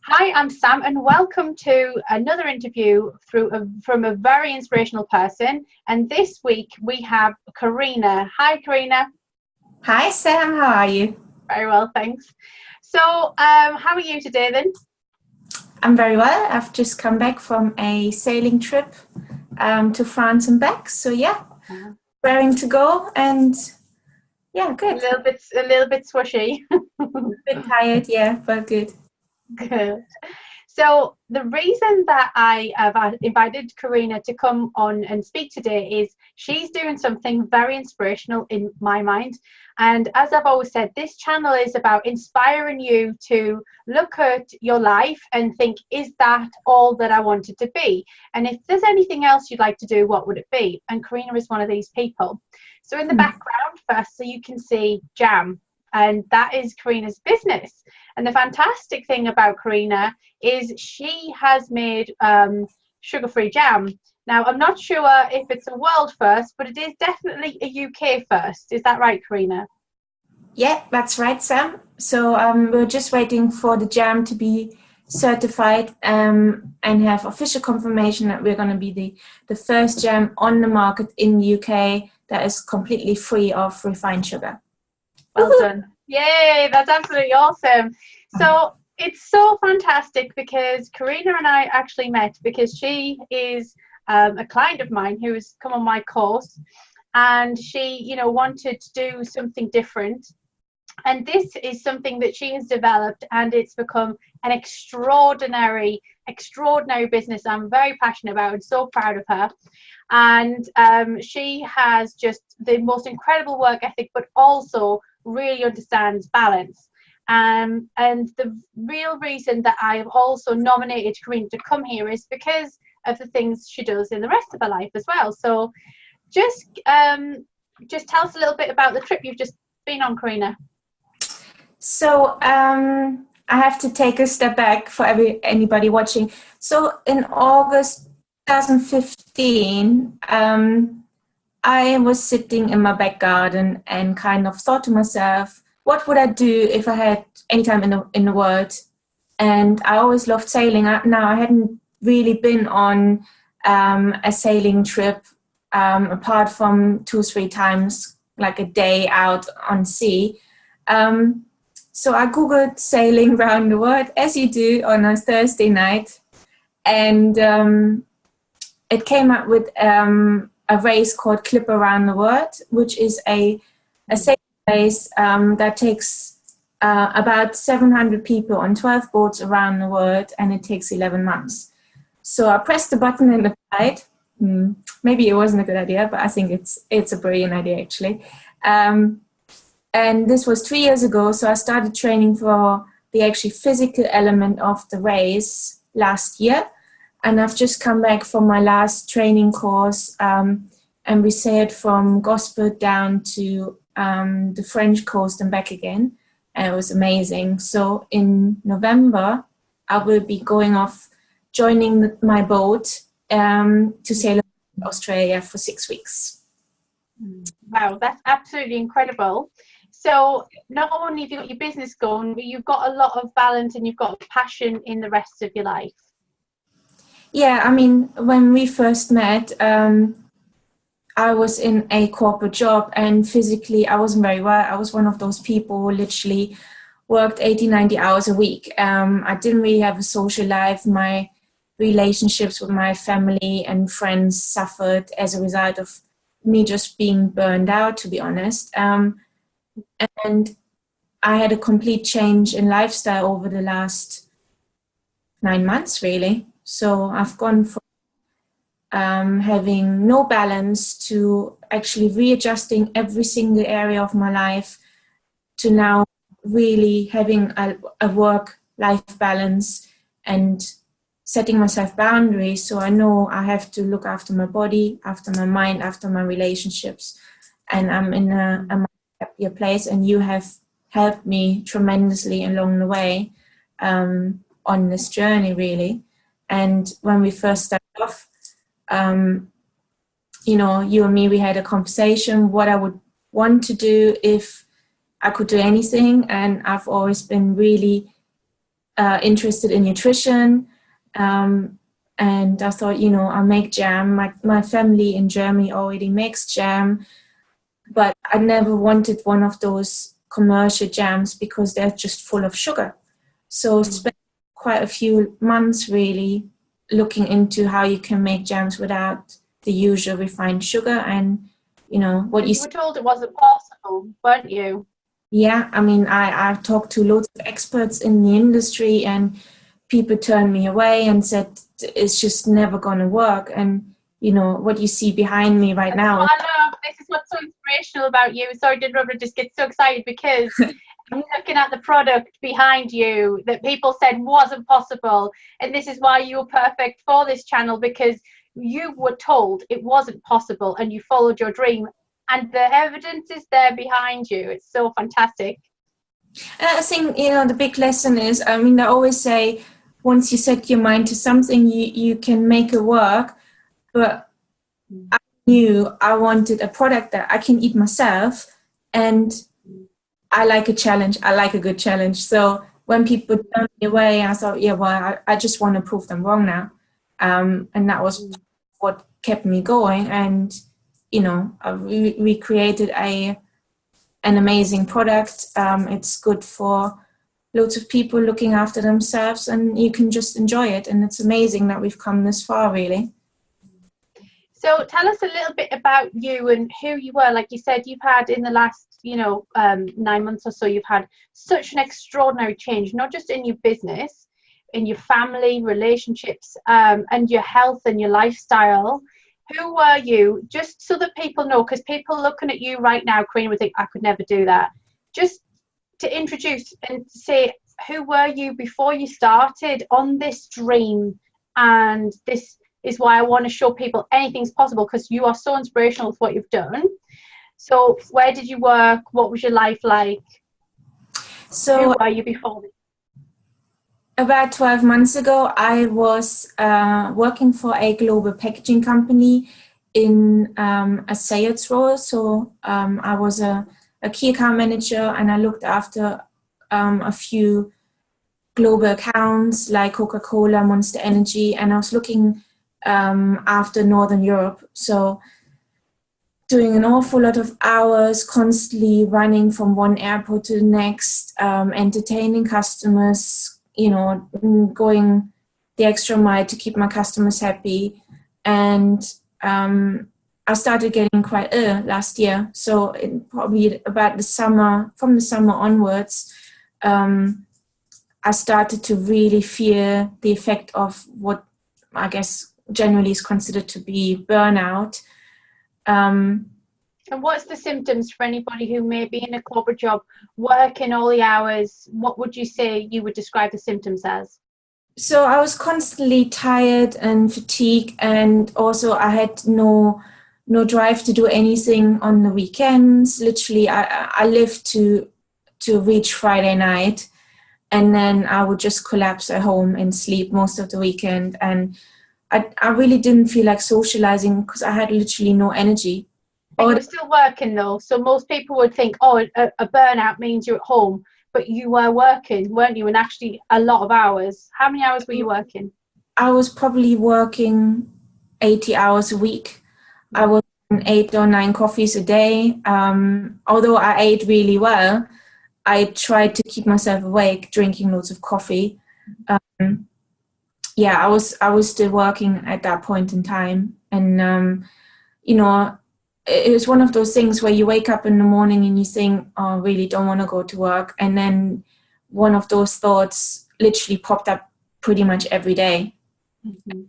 Hi, I'm Sam, and welcome to another interview from a very inspirational person. And this week we have Corina. Hi, Corina. Hi Sam, how are you? Very well, thanks. So, how are you today then? I'm very well. I've just come back from a sailing trip to France and back. So yeah, raring to go and yeah, good. A little bit swishy. A bit tired, yeah, but good. Good. So the reason that I have invited Corina to come on and speak today is she's doing something very inspirational in my mind. And as I've always said, this channel is about inspiring you to look at your life and think, is that all that I wanted to be? And if there's anything else you'd like to do, what would it be? And Corina is one of these people. So in the background, first, so you can see jam. And that is Corina's business. And the fantastic thing about Corina is she has made sugar-free jam. Now, I'm not sure if it's a world first, but it is definitely a UK first. Is that right, Corina? Yeah, that's right, Sam. So we're just waiting for the jam to be certified and have official confirmation that we're going to be the first jam on the market in the UK that is completely free of refined sugar. Well done. Yay, that's absolutely awesome. So it's so fantastic because Corina and I actually met because she is a client of mine who has come on my course, and she, wanted to do something different. And this is something that she has developed, and it's become an extraordinary business I'm very passionate about and so proud of her. And she has just the most incredible work ethic, but also really understands balance. And the real reason that I have also nominated Corina to come here is because of the things she does in the rest of her life as well. So just tell us a little bit about the trip you've just been on, Corina. So I have to take a step back for anybody watching. So in August 2015, I was sitting in my back garden and kind of thought to myself, what would I do if I had any time in the world? And I always loved sailing. Now, I hadn't really been on a sailing trip apart from 2-3 times, like a day out on sea. So I Googled sailing around the world, as you do on a Thursday night. And it came up with a race called Clip Around the World, which is a sailing race that takes about 700 people on 12 boats around the world, and it takes 11 months. So I pressed the button and applied. Maybe it wasn't a good idea, but I think it's a brilliant idea, actually. And this was 3 years ago, so I started training for the actually physical element of the race last year. And I've just come back from my last training course, and we sailed from Gosport down to the French coast and back again. And it was amazing. So in November, I will be going off, joining my boat to sail Australia for 6 weeks. Wow, that's absolutely incredible. So not only have you got your business going, but you've got a lot of balance and you've got passion in the rest of your life. Yeah, I mean, when we first met, I was in a corporate job and physically I wasn't very well. I was one of those people who literally worked 80, 90 hours a week. I didn't really have a social life. My relationships with my family and friends suffered as a result of me just being burned out, to be honest. And I had a complete change in lifestyle over the last 9 months, really. So I've gone from having no balance to actually readjusting every single area of my life to now really having a work-life balance and setting myself boundaries. So I know I have to look after my body, after my mind, after my relationships, and I'm in a much happier place. And you have helped me tremendously along the way on this journey, really. And when we first started off, you and me, we had a conversation what I would want to do if I could do anything. And I've always been really interested in nutrition. And I thought, I make jam. My family in Germany already makes jam, but I never wanted one of those commercial jams because they're just full of sugar. So spent quite a few months really looking into how you can make jams without the usual refined sugar. And what you were told it wasn't possible, weren't you? Yeah, I mean, I've talked to loads of experts in the industry, and people turned me away and said it's just never going to work. And what you see behind me right now. I love this is what's so inspirational about you. Sorry to interrupt, I just get so excited because I'm looking at the product behind you that people said wasn't possible, and this is why you're perfect for this channel, because you were told it wasn't possible and you followed your dream, and the evidence is there behind you. It's so fantastic. And I think the big lesson is, I mean, I always say once you set your mind to something, you can make it work. But I knew I wanted a product that I can eat myself, and I like a challenge. I like a good challenge. So when people turned me away, I thought, yeah, well, I just want to prove them wrong now. And that was what kept me going. And, we created an amazing product. It's good for loads of people looking after themselves, and you can just enjoy it. And it's amazing that we've come this far, really. So tell us a little bit about you and who you were. Like you said, you've had in the last, 9 months or so, you've had such an extraordinary change, not just in your business, in your family, relationships, and your health and your lifestyle. Who were you? Just so that people know, because people looking at you right now, Corina, would think, I could never do that. Just to introduce and say, who were you before you started on this dream? And this is why I want to show people anything's possible, because you are so inspirational with what you've done. So where did you work? What was your life like? So who were you before this? About 12 months ago, I was working for a global packaging company in a sales role. So I was a key account manager, and I looked after a few global accounts like Coca-Cola, Monster Energy, and I was looking after Northern Europe. So doing an awful lot of hours, constantly running from one airport to the next, entertaining customers, going the extra mile to keep my customers happy. And I started getting quite ill last year. So probably about from the summer onwards, I started to really feel the effect of what I guess generally is considered to be burnout. And what's the symptoms for anybody who may be in a corporate job, working all the hours? What would you say you would describe the symptoms as? So I was constantly tired and fatigued, and also I had no drive to do anything on the weekends. Literally, I lived to reach Friday night, and then I would just collapse at home and sleep most of the weekend. And I really didn't feel like socializing because I had literally no energy. And you were still working though, so most people would think, oh, a burnout means you're at home, but you were working, weren't you? And actually a lot of hours. How many hours were you working? I was probably working 80 hours a week. I was on 8 or 9 coffees a day. Although I ate really well, I tried to keep myself awake, drinking loads of coffee. I was still working at that point in time. And, it was one of those things where you wake up in the morning and you think, oh, I really don't want to go to work. And then one of those thoughts literally popped up pretty much every day. Mm-hmm.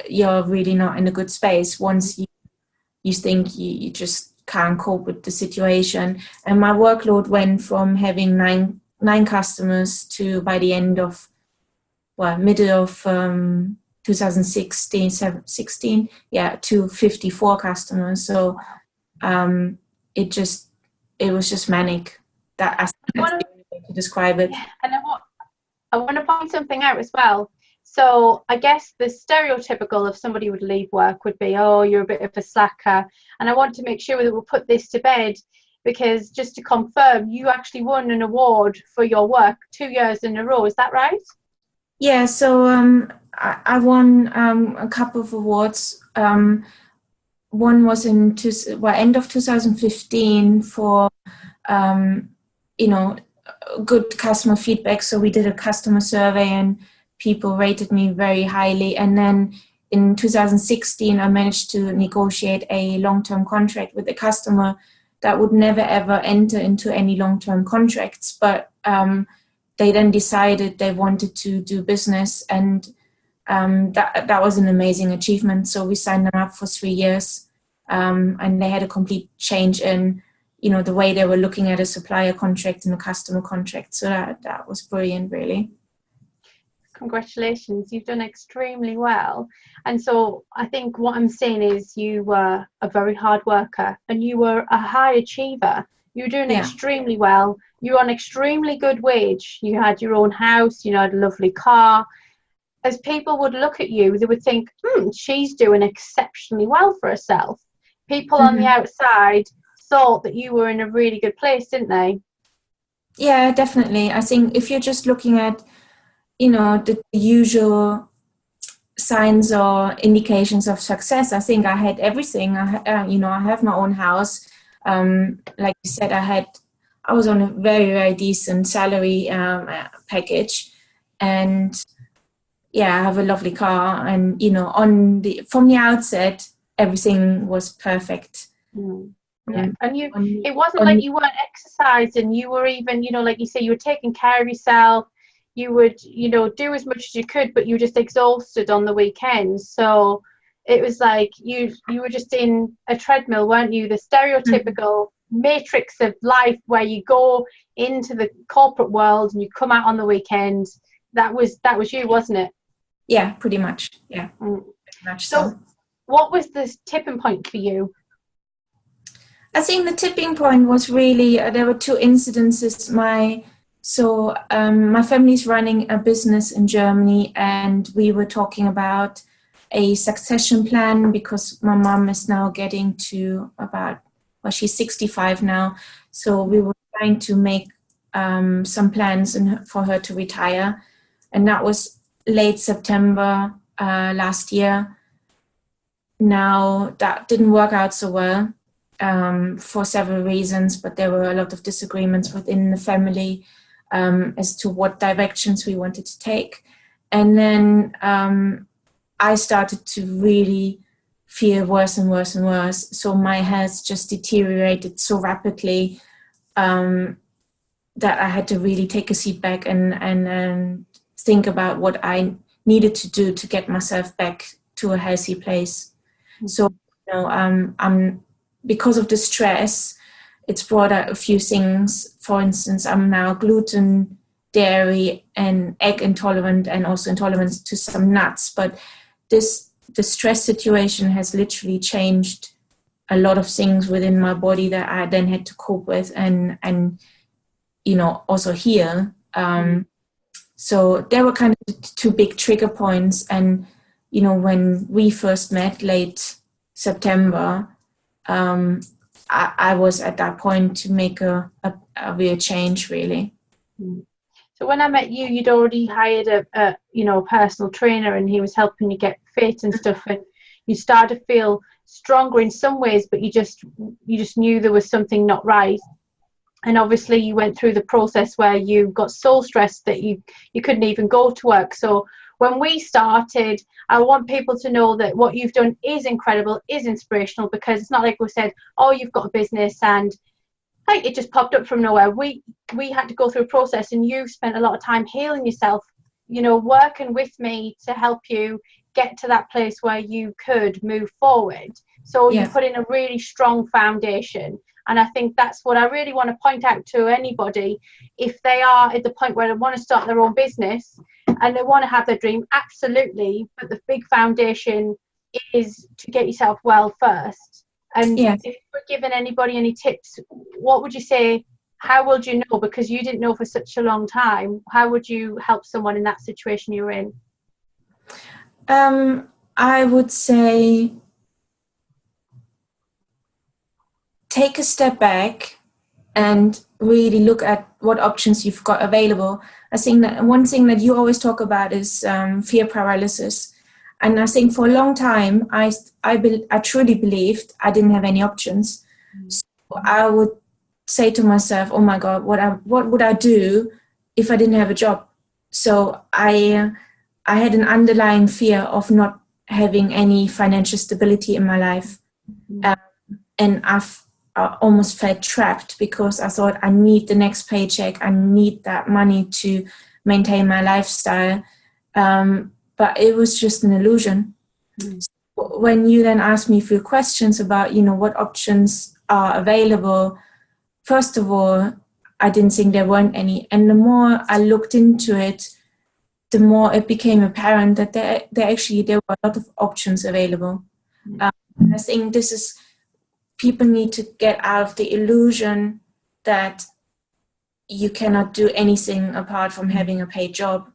You're really not in a good space once you think you just can't cope with the situation. And my workload went from having nine customers to, by the end of, middle of 2016, to 54 customers. So it was just manic. That's the way to describe it. Yeah, and I want to point something out as well. So I guess the stereotypical of somebody who would leave work would be, oh, you're a bit of a slacker. And I want to make sure that we'll put this to bed, because just to confirm, you actually won an award for your work 2 years in a row. Is that right? Yeah, so I won a couple of awards. One was in end of 2015 for good customer feedback. So we did a customer survey and people rated me very highly. And then in 2016, I managed to negotiate a long-term contract with a customer that would never ever enter into any long-term contracts. But they then decided they wanted to do business, and that was an amazing achievement. So we signed them up for 3 years, and they had a complete change in the way they were looking at a supplier contract and a customer contract. So that was brilliant, really. Congratulations, you've done extremely well. And so I think what I'm saying is you were a very hard worker and you were a high achiever. You were doing extremely well. You were on extremely good wage. You had your own house, you had a lovely car. As people would look at you, they would think, she's doing exceptionally well for herself. People on the outside thought that you were in a really good place, didn't they? Yeah, definitely. I think if you're just looking at the usual signs or indications of success, I think I had everything. I have my own house. Like you said, I was on a very, very decent salary package, and I have a lovely car. And from the outset, everything was perfect. Yeah, and it wasn't like you weren't exercising. You were even, like you say, you were taking care of yourself. You would, do as much as you could, but you were just exhausted on the weekends. So it was like you were just in a treadmill, weren't you? The stereotypical matrix of life where you go into the corporate world and you come out on the weekends. That was you, wasn't it? Yeah, pretty much. Yeah, pretty much so. What was the tipping point for you? I think the tipping point was really, there were two incidences. My family's running a business in Germany, and we were talking about a succession plan because my mom is now getting to she's 65 now. So we were trying to make some plans for her to retire. And that was late September last year. Now, that didn't work out so well for several reasons, but there were a lot of disagreements within the family as to what directions we wanted to take. And then I started to really feel worse and worse and worse. So my health just deteriorated so rapidly that I had to really take a seat back and think about what I needed to do to get myself back to a healthy place. So, because of the stress, it's brought out a few things. For instance, I'm now gluten, dairy, and egg intolerant, and also intolerant to some nuts. But the stress situation has literally changed a lot of things within my body that I then had to cope with and also heal. So there were kind of two big trigger points. And, when we first met late September, I was at that point to make a real change, really. So when I met you, you'd already hired a personal trainer, and he was helping you get fit and stuff, and you started to feel stronger in some ways, but you just knew there was something not right. And obviously you went through the process where you got so stressed that you couldn't even go to work. So when we started, I want people to know that what you've done is incredible, is inspirational, because it's not like we said, oh, you've got a business and it just popped up from nowhere. We had to go through a process, and you spent a lot of time healing yourself, working with me to help you get to that place where you could move forward. So you put in a really strong foundation. And I think that's what I really want to point out to anybody. If they are at the point where they want to start their own business and they want to have their dream, absolutely. But the big foundation is to get yourself well first. And if you were giving anybody any tips, what would you say? How would you know? Because you didn't know for such a long time. How would you help someone in that situation you're in? I would say take a step back and really look at what options you've got available. I think that one thing that you always talk about is fear paralysis. And I think for a long time, I truly believed I didn't have any options. So I would say to myself, oh my God, what would I do if I didn't have a job? So I had an underlying fear of not having any financial stability in my life. And I almost felt trapped because I thought I need the next paycheck. I need that money to maintain my lifestyle. But it was just an illusion. So when you then ask me a few questions about, what options are available, first of all, I didn't think there weren't any. And the more I looked into it, the more it became apparent that there were a lot of options available. I think people need to get out of the illusion that you cannot do anything apart from having a paid job.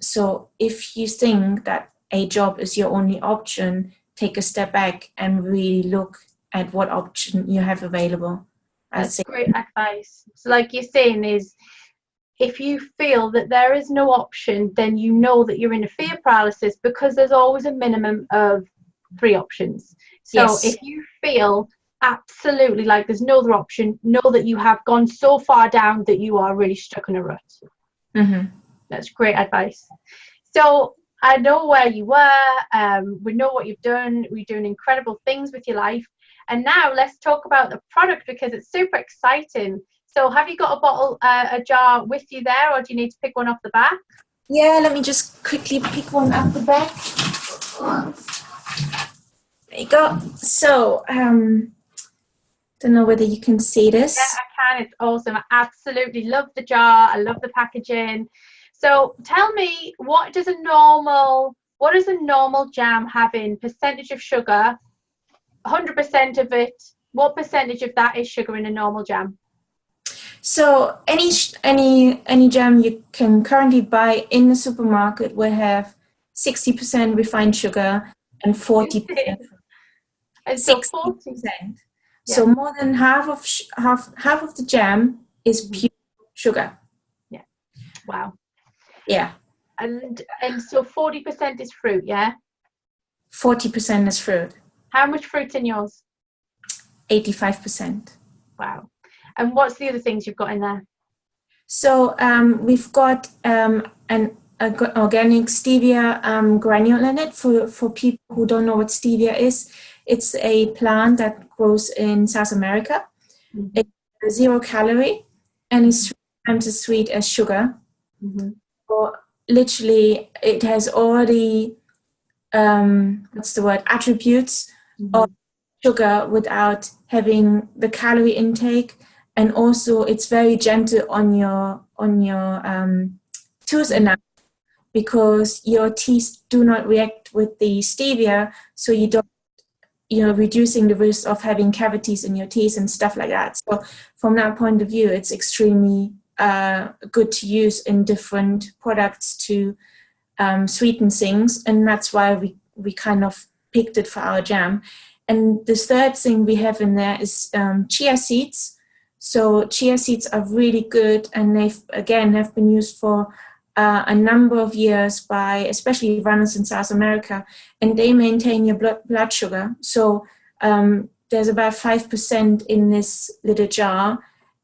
So if you think that a job is your only option, take a step back and really look at what option you have available. That's great advice. So like you're saying is, if you feel that there is no option, then you know that you're in a fear paralysis, because there's always a minimum of 3 options. So Yes. If you feel absolutely like there's no other option, know that you have gone so far down that you are really stuck in a rut. Mm-hmm. That's great advice. So I know where you were. We know what you've done. We're doing incredible things with your life. And now let's talk about the product, because it's super exciting. So have you got a jar with you there, or do you need to pick one off the back? Yeah, let me just quickly pick one up the back. There you go. So, don't know whether you can see this. Yeah, I can. It's awesome. I absolutely love the jar. I love the packaging. So tell me, what does a normal jam have in percentage of sugar? 100% of it. What percentage of that is sugar in a normal jam? So any jam you can currently buy in the supermarket will have 60% refined sugar and 40%. And so 60%. Yeah. So more than half of the jam is pure sugar. Yeah. Wow. Yeah. And so 40% is fruit, yeah? 40% is fruit. How much fruit's in yours? 85%. Wow. And what's the other things you've got in there? So we've got an organic stevia granule in it. For people who don't know what stevia is, it's a plant that grows in South America. Mm-hmm. It's 0 calorie and it's 3 times as sweet as sugar. Mm-hmm. So literally, it has all the attributes of sugar without having the calorie intake. And also, it's very gentle on your tooth enamel, because your teeth do not react with the stevia, so you're reducing the risk of having cavities in your teeth and stuff like that. So from that point of view, it's extremely good to use in different products to sweeten things, and that's why we kind of picked it for our jam. And the third thing we have in there is chia seeds. So chia seeds are really good, and they have been used for a number of years by especially runners in South America, and they maintain your blood sugar. So there's about 5% in this little jar,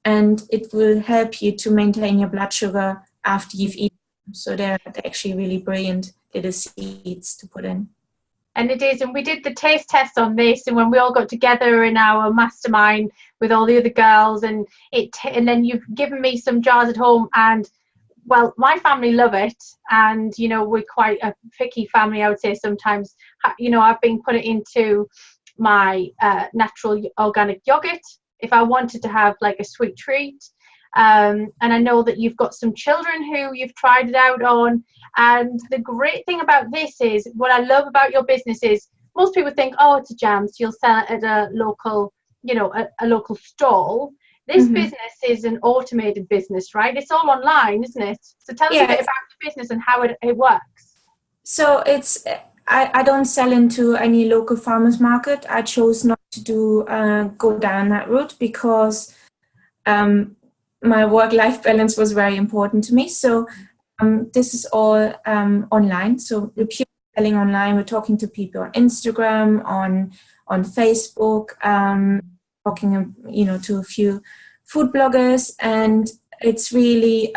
and it will help you to maintain your blood sugar after you've eaten. So they're actually really brilliant little seeds to put in. And it is, and we did the taste test on this, and when we all got together in our mastermind with all the other girls, and then you've given me some jars at home, and well, my family love it, and we're quite a picky family, I would say sometimes. I've been putting it into my natural organic yogurt if I wanted to have like a sweet treat. And I know that you've got some children who you've tried it out on. And the great thing about this is, what I love about your business is, most people think, oh, it's a jam, so you'll sell it at a local, a local stall. This business is an automated business, right? It's all online, isn't it? So tell us a bit about the business and how it works. So I don't sell into any local farmers market. I chose not to go down that route because my work-life balance was very important to me. So this is all online. So we're pure selling online. We're talking to people on Instagram, on Facebook, talking, to a few food bloggers, and it's really,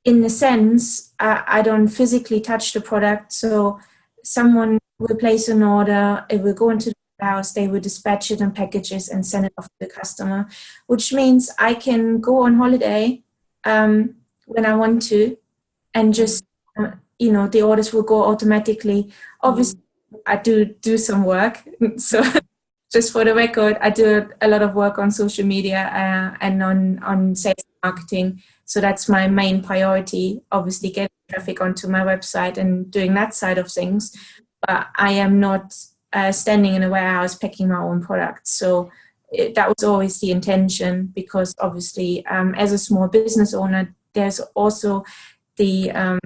in a sense, I don't physically touch the product. So someone will place an order, it will go into the house, they will dispatch it in packages and send it off to the customer, which means I can go on holiday when I want to, and just, the orders will go automatically. Obviously, I do some work. So just for the record, I do a lot of work on social media and on sales and marketing. So that's my main priority, obviously getting traffic onto my website and doing that side of things. But I am not standing in a warehouse packing my own products. So that was always the intention, because obviously as a small business owner, there's also the,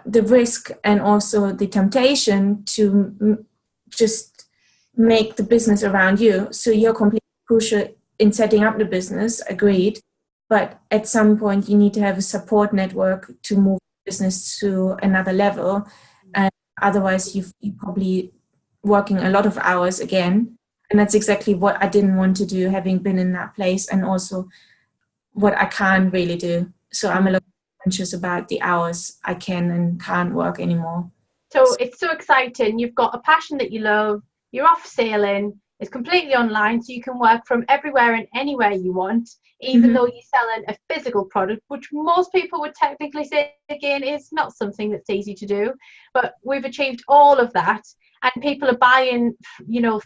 the risk and also the temptation to just make the business around you. So you're completely crucial in setting up the business, agreed. But at some point you need to have a support network to move the business to another level. And otherwise you're probably working a lot of hours again. And that's exactly what I didn't want to do, having been in that place, and also what I can't really do. So I'm a lot conscious about the hours I can and can't work anymore. So it's so exciting. You've got a passion that you love. You're off sailing. It's completely online, so you can work from everywhere and anywhere you want, even though you're selling a physical product, which most people would technically say, again, is not something that's easy to do. But we've achieved all of that, and people are buying,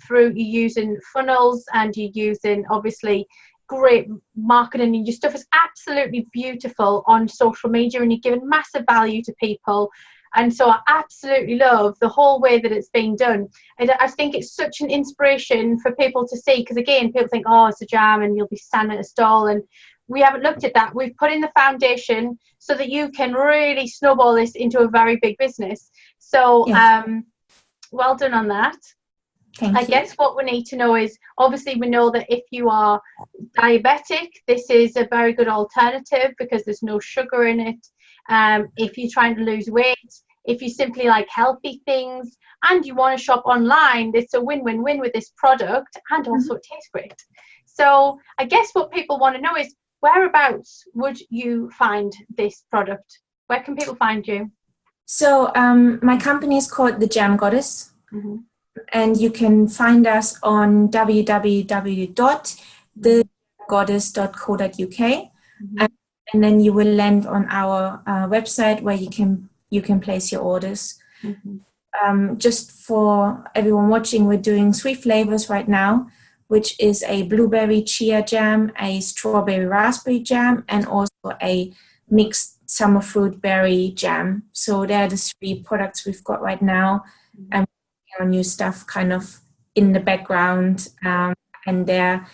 through you using funnels, and you're using, obviously, great marketing, and your stuff is absolutely beautiful on social media, and you're giving massive value to people. And so I absolutely love the whole way that it's being done. And I think it's such an inspiration for people to see, because again, people think, oh, it's a jam and you'll be standing at a stall. And we haven't looked at that. We've put in the foundation so that you can really snowball this into a very big business. So well done on that. Thank you. Guess what we need to know is, obviously we know that if you are diabetic, this is a very good alternative because there's no sugar in it. If you're trying to lose weight, if you simply like healthy things and you want to shop online, it's a win-win-win with this product, and also it tastes great. So I guess what people want to know is, whereabouts would you find this product? Where can people find you? So my company is called The Jam Goddess. And you can find us on www.thegoddess.co.uk, and then you will land on our website where you can place your orders. Just for everyone watching, we're doing 3 flavors right now, which is a blueberry chia jam, a strawberry raspberry jam, and also a mixed summer fruit berry jam. So they're the 3 products we've got right now. And new stuff kind of in the background, and there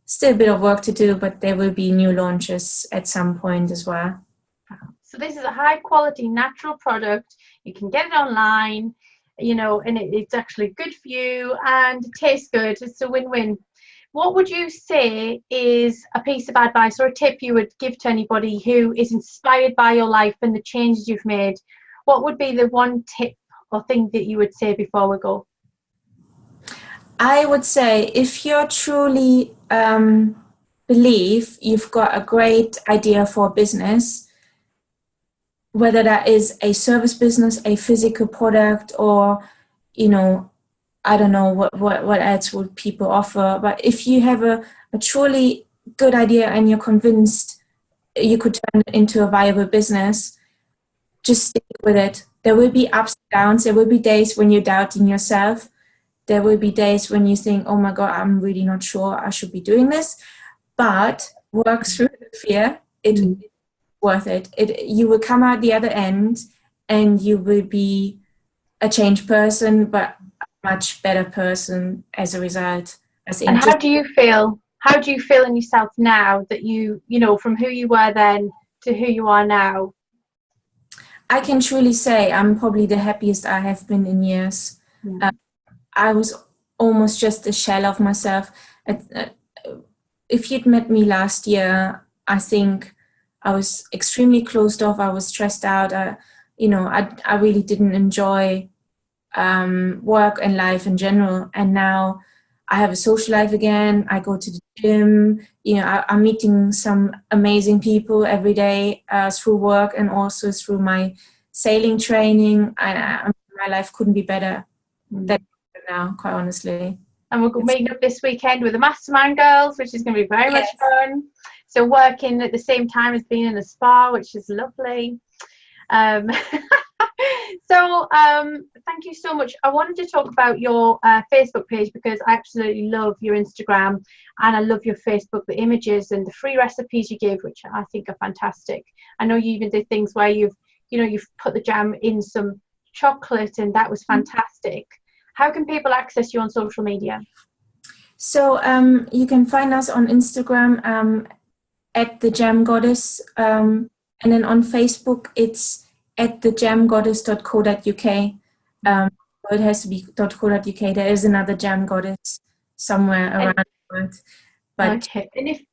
still a bit of work to do, but there will be new launches at some point as well. So this is a high quality natural product. You can get it online, and it's actually good for you and it tastes good. It's a win-win. What would you say is a piece of advice or a tip you would give to anybody who is inspired by your life and the changes you've made? What would be the one tip or thing that you would say before we go? I would say, if you're truly believe you've got a great idea for a business, whether that is a service business, a physical product, or I don't know what else would people offer, but if you have a truly good idea and you're convinced you could turn it into a viable business, just stick with it. There will be ups and downs. There will be days when you're doubting yourself. There will be days when you think, oh my God, I'm really not sure I should be doing this. But work through the fear. It's worth it. You will come out the other end and you will be a changed person, but a much better person as a result. And how do you feel? How do you feel in yourself now that from who you were then to who you are now? I can truly say I'm probably the happiest I have been in years. I was almost just a shell of myself. If you'd met me last year, I think I was extremely closed off. I was stressed out. I really didn't enjoy work and life in general. And now I have a social life again. I go to the gym. I'm meeting some amazing people every day through work and also through my sailing training. My life couldn't be better than now, quite honestly. And we're meeting up this weekend with the Mastermind Girls, which is going to be very much fun. So working at the same time as being in a spa, which is lovely. So thank you so much. I wanted to talk about your Facebook page because I absolutely love your Instagram and I love your Facebook, the images and the free recipes you give, which I think are fantastic. I know you even did things where you've put the jam in some chocolate and that was fantastic. How can people access you on social media? So you can find us on Instagram at the Jam Goddess, and then on Facebook it's at thejamgoddess.co.uk. It has to be .co.uk. There is another Jam Goddess somewhere around the world, but okay. And if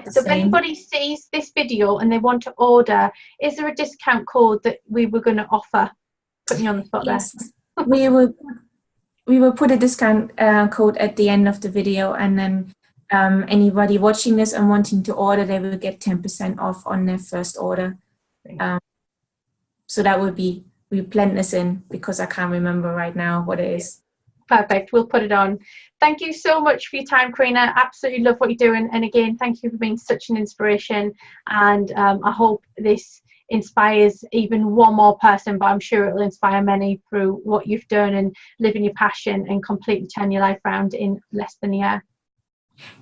same. Anybody sees this video and they want to order, is there a discount code that we were going to offer? Putting you on the spot there. We will put a discount code at the end of the video, and then anybody watching this and wanting to order, they will get 10% off on their first order. So that would be, we blend this in because I can't remember right now what it is. Perfect. We'll put it on. Thank you so much for your time, Corina. Absolutely love what you're doing. And again, thank you for being such an inspiration. And I hope this inspires even one more person, but I'm sure it will inspire many through what you've done and living your passion and completely turn your life around in less than a year.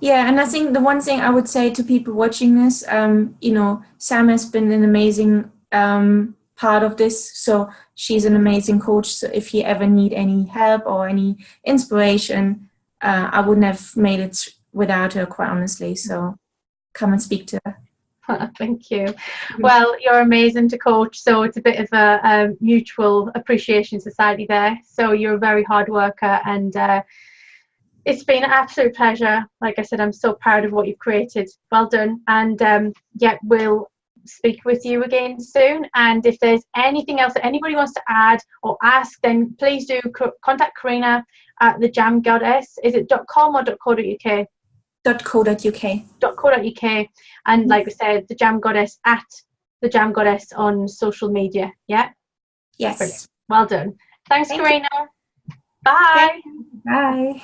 Yeah, and I think the one thing I would say to people watching this, Sam has been an amazing part of this. So she's an amazing coach. So if you ever need any help or any inspiration, I wouldn't have made it without her, quite honestly. So come and speak to her. Thank you. Well, you're amazing to coach, so it's a bit of a mutual appreciation society there. So you're a very hard worker, and it's been an absolute pleasure. Like I said, I'm so proud of what you've created. Well done. And we'll speak with you again soon. And if there's anything else that anybody wants to add or ask, then please do contact Corina at the Jam Goddess. Is it .com or .co.uk? .co.uk. And like I said, the Jam Goddess at the Jam Goddess on social media. Yeah. Yes. Brilliant. Well done. Thanks, Corina. You. Bye. Bye.